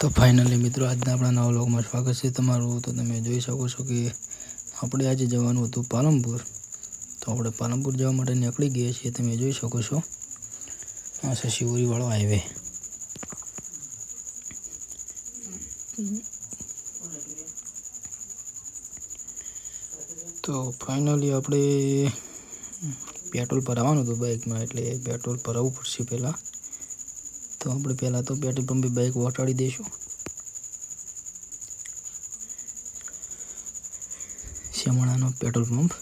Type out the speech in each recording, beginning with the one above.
तो फाइनली मित्रों आज अपना नवा व्लॉग में स्वागत है तमारू। तो તમે જોઈ શકો છો કે આપણે આજે જવાનું હતું પાલનપુર। તો આપણે પાલનપુર જવા માટે નીકળી ગયા છીએ। તમે જોઈ શકો છો આ છે શિવરી વાળો હાઈવે। તો ફાઇનલી આપણે પેટ્રોલ ભરાવાનું હતું બાઇકમાં, એટલે પેટ્રોલ ભરાવવું પડશે પહેલાં। તો આપણે પહેલાં તો પેટ્રોલ પંપે બાઇક વટાડી દઈશું। શ્યામળાનો પેટ્રોલ પંપ।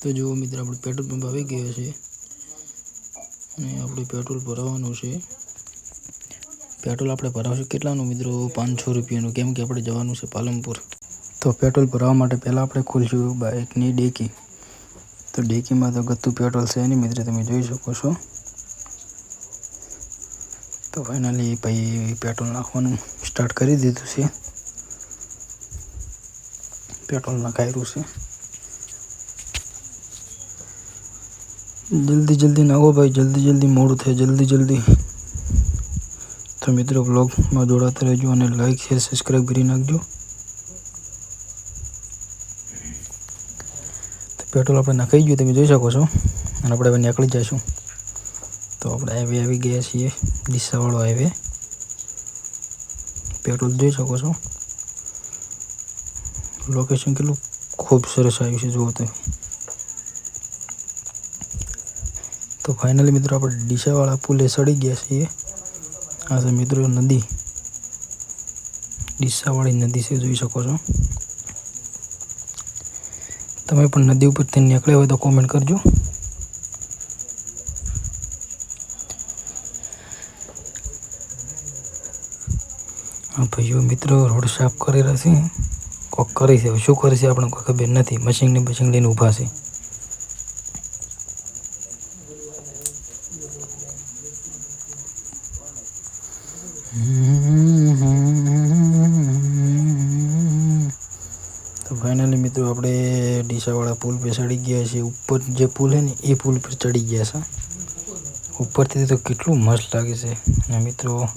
તો જો મિત્રો આપણે પેટ્રોલ પંપ આવી ગયો છે અને આપણે પેટ્રોલ ભરાવવાનું છે। પેટ્રોલ આપણે ભરાવશું કેટલાનું મિત્રો? 500 રૂપિયાનું, કેમ કે આપણે જવાનું છે પાલનપુર। તો પેટ્રોલ ભરાવવા માટે પહેલાં આપણે ખોલીશું બાઇકની ડેકી। તો ડેકીમાં તો ગતું પેટ્રોલ છે નહીં મિત્રો, તમે જોઈ શકો છો। તો ફાઇનલી ભાઈ પેટ્રોલ નાખવાનું સ્ટાર્ટ કરી દીધું છે। પેટ્રોલ નાખાયેલું છે। જલ્દી નાખો ભાઈ, જલ્દી મોડું થાય, જલ્દી। તો મિત્રો વ્લોગમાં જોડાતા રહેજો અને લાઈક શેર સબસ્ક્રાઈબ કરી નાખજો। તો પેટ્રોલ આપણે નાખાઈ ગયું, તમે જોઈ શકો છો, અને આપણે હવે નીકળી જઈશું। તો આપણે હાઈવે આવી ગયા છીએ, ડીસાવાળો હાઈવે। પેટ્રોલ જોઈ શકો છો, લોકેશન કેટલું ખૂબ સરસ આવ્યું છે જુઓ તમે। તો ફાઇનલી મિત્રો આપણે ડીસાવાળા પુલે ચડી ગયા છીએ। આ છે મિત્રો નદી, ડીસાવાળી નદી છે, જોઈ શકો છો। તમે પણ નદી ઉપરથી નીકળ્યા હોય તો કોમેન્ટ કરજો। હા ભાઈઓ મિત્રો રોડ સાફ કરી રહ્યા છે, કોક કરી છે, શું કરે છે આપણે કોઈ ખબર નથી। મશીન લઈને ઊભા છે। તો ફાઇનલી મિત્રો આપણે ડીસાવાળા પુલ પર ચડી ગયા છીએ। ઉપર જે પુલ છે ને એ પુલ પર ચડી ગયા છે। ઉપરથી તો કેટલું મસ્ત લાગે છે। અને મિત્રો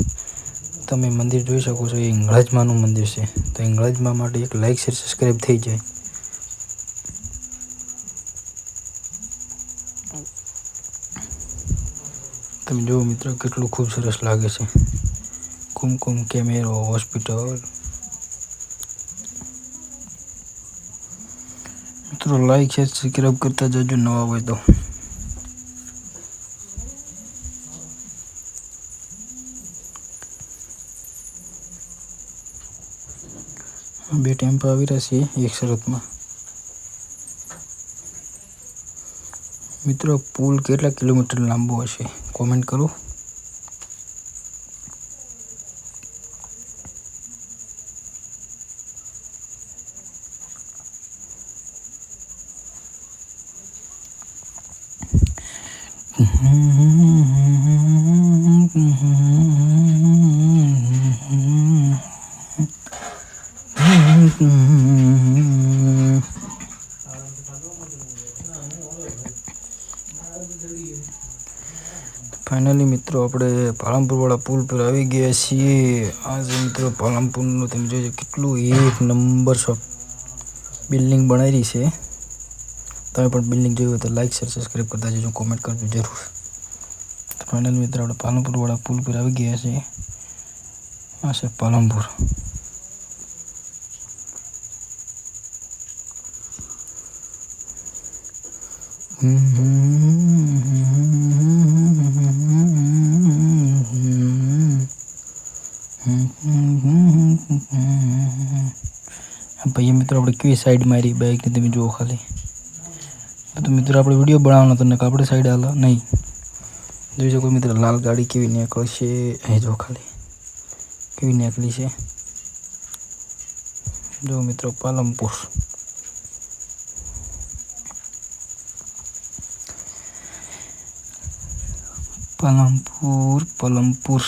તમે મંદિર જોઈ શકો છો, એ હિંગળાજમાનું મંદિર છે। તો હિંગળાજમા માટે એક લાઈક શેર સબસ્ક્રાઈબ થઈ જાય। તમે જુઓ મિત્રો કેટલું ખૂબ સરસ લાગે છે। કુમકુમ કેમેરો હોસ્પિટલ। મિત્રો લાઈક શેર સબસ્ક્રાઈબ કરતા જજો નવા હોય તો। બે ટેમ્પો આવી રહ્યા છે એક શરતમાં। મિત્રો પુલ કેટલા કિલોમીટર લાંબો હશે કોમેન્ટ કરો। ફાઇનલી મિત્રો આપણે પાલનપુરવાળા પુલ પર આવી ગયા છીએ। આજે મિત્રો પાલનપુરનું તમે જોજો કેટલું એક નંબર બિલ્ડિંગ બનાવી છે। તમે પણ બિલ્ડિંગ જોઈ હોય તો લાઈક શેર સબસ્ક્રાઈબ કરતા જજો, કોમેન્ટ કરજો જરૂર। તો ફાઇનલી મિત્રો આપણે પાલનપુરવાળા પુલ પર આવી ગયા છીએ। આ છે પાલનપુર। ભાઈ મિત્રો આપણે કેવી સાઈડ મારી બાઇકની તમે જુઓ ખાલી। તો મિત્રો આપણે વિડીયો બનાવવાનો તો આપણે સાઈડ હાલ નહીં જોઈ શકો મિત્રો, લાલ ગાડી કેવી નીકળશે એ જો ખાલી કેવી નીકળી છે। જો મિત્રો પાલનપુર, પાલનપુર।